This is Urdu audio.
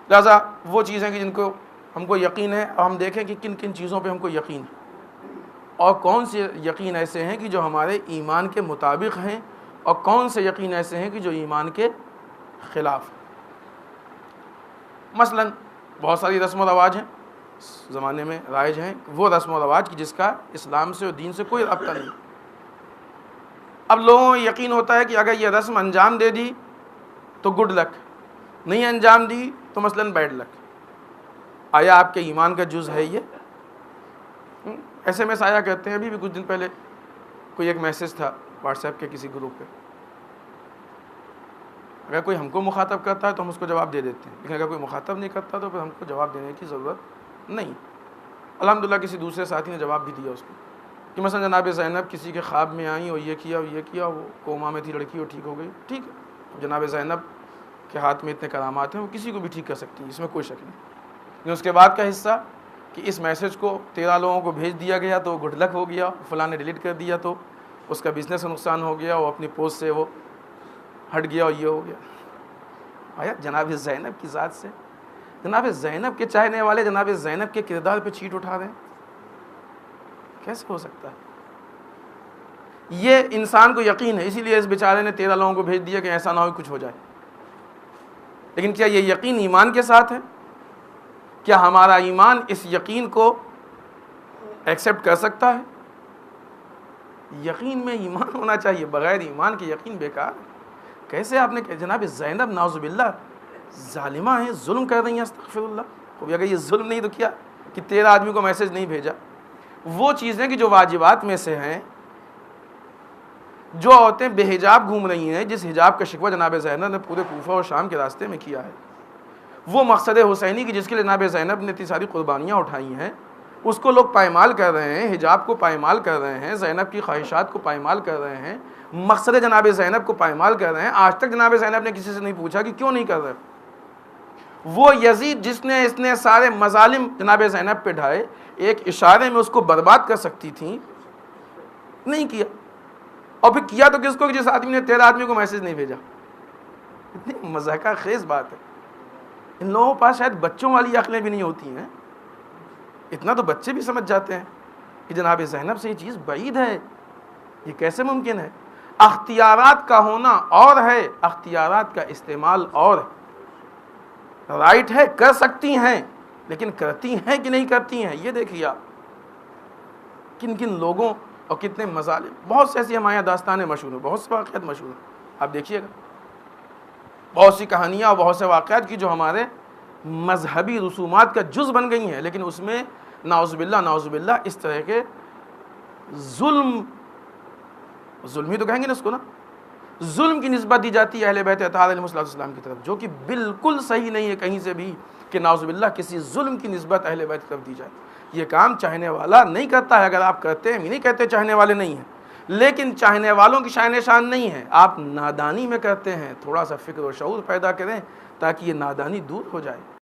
لہٰذا وہ چیزیں کہ جن کو ہم کو یقین ہے، اور ہم دیکھیں کہ کن کن چیزوں پہ ہم کو یقین ہے، اور کون سے یقین ایسے ہیں کہ جو ہمارے ایمان کے مطابق ہیں، اور کون سے یقین ایسے ہیں کہ جو ایمان کے خلاف ہیں۔ مثلا بہت ساری رسم و رواج ہیں اس زمانے میں رائج ہیں، وہ رسم و رواج کی جس کا اسلام سے اور دین سے کوئی رابطہ نہیں۔ اب لوگوں کو یقین ہوتا ہے کہ اگر یہ رسم انجام دے دی تو گڈ لک، نہیں انجام دی تو مثلا بیڈ لک۔ آیا آپ کے ایمان کا جز ہے یہ؟ ایسے میں آیا کرتے ہیں، ابھی بھی کچھ دن پہلے کوئی ایک میسج تھا واٹس ایپ کے کسی گروپ پہ، اگر کوئی ہم کو مخاطب کرتا ہے تو ہم اس کو جواب دے دیتے ہیں، لیکن اگر کوئی مخاطب نہیں کرتا تو پھر ہم کو جواب دینے کی ضرورت نہیں۔ الحمدللہ کسی دوسرے ساتھی نے جواب بھی دیا اس کو کہ مثلا جناب زینب کسی کے خواب میں آئیں اور یہ کیا، وہ کوما میں تھی لڑکی اور ٹھیک ہو گئی، ٹھیک ہے، جناب زینب کے ہاتھ میں اتنے کرامات ہیں، وہ کسی کو بھی ٹھیک کر سکتی ہیں، اس میں کوئی شک نہیں۔ لیکن اس کے بعد کا حصہ کہ اس میسج کو 13 لوگوں کو بھیج دیا گیا تو گڈ لک ہو گیا، فلاں نے ڈیلیٹ کر دیا تو اس کا بزنس کا نقصان ہو گیا، وہ اپنی پوسٹ سے وہ ہٹ گیا اور یہ ہو گیا۔ آیا جناب زینب کی ذات سے، جناب زینب کے چاہنے والے جناب زینب کے کردار پہ چیٹ اٹھا رہے ہیں، کیسے ہو سکتا ہے؟ یہ انسان کو یقین ہے، اسی لیے اس بیچارے نے 13 لوگوں کو بھیج دیا کہ ایسا نہ ہو کچھ ہو جائے۔ لیکن کیا یہ یقین ایمان کے ساتھ ہے؟ کیا ہمارا ایمان اس یقین کو ایکسیپٹ کر سکتا ہے؟ یقین میں ایمان ہونا چاہیے، بغیر ایمان کے یقین بیکار ہے۔ کیسے آپ نے کہ جناب زینب نعوذ باللہ ظالمہ ہیں، ظلم کر رہی ہیں، استغفر اللہ۔ خوب اگر یہ ظلم نہیں تو کیا کہ 13 آدمی کو میسج نہیں بھیجا؟ وہ چیزیں کہ جو واجبات میں سے ہیں، جو عورتیں بے حجاب گھوم رہی ہیں، جس حجاب کا شکوہ جناب زینب نے پورے کوفہ اور شام کے راستے میں کیا ہے، وہ مقصد حسینی کی جس کے لیے جناب زینب نے اتنی ساری قربانیاں اٹھائی ہیں، اس کو لوگ پائمال کر رہے ہیں، حجاب کو پائمال کر رہے ہیں، زینب کی خواہشات کو پائمال کر رہے ہیں، مقصد جناب زینب کو پائمال کر رہے ہیں۔ آج تک جناب زینب نے کسی سے نہیں پوچھا کہ کیوں نہیں کر رہے۔ وہ یزید جس نے اس نے سارے مظالم جناب زینب پہ ڈھائے، ایک اشارے میں اس کو برباد کر سکتی تھیں، نہیں کیا۔ اور پھر کیا تو کس کو کہ جس آدمی نے 13 آدمی کو میسج نہیں بھیجا۔ اتنی مضحکہ خیز بات ہے۔ ان لوگوں کے پاس شاید بچوں والی عقلیں بھی نہیں ہوتی ہیں، اتنا تو بچے بھی سمجھ جاتے ہیں کہ جناب زینب سے یہ چیز بعید ہے، یہ کیسے ممکن ہے؟ اختیارات کا ہونا اور ہے، اختیارات کا استعمال اور ہے۔ رائٹ ہے، کر سکتی ہیں، لیکن کرتی ہیں کہ نہیں کرتی ہیں، یہ دیکھیے آپ کن کن لوگوں اور کتنے مظالم۔ بہت سے ایسی ہمارے یہاں داستانیں مشہور ہیں، بہت سے واقعات مشہور ہیں، آپ دیکھیے گا بہت سی کہانیاں اور بہت سے واقعات کی جو ہمارے مذہبی رسومات کا جز بن گئی ہیں، لیکن اس میں نعوذ باللہ اس طرح کے ظلم ہی تو کہیں گے نا اس کو، نا ظلم کی نسبت دی جاتی ہے اہل بیت اطہار علیہ السلام کی طرف، جو کہ بالکل صحیح نہیں ہے کہیں سے بھی کہ نعوذ باللہ کسی ظلم کی نسبت اہل بیت کی طرف دی جائے۔ یہ کام چاہنے والا نہیں کرتا ہے، اگر آپ کرتے ہیں، نہیں کہتے چاہنے والے نہیں ہیں، لیکن چاہنے والوں کی شان شان نہیں ہے، آپ نادانی میں کرتے ہیں۔ تھوڑا سا فکر و شعور پیدا کریں تاکہ یہ نادانی دور ہو جائے۔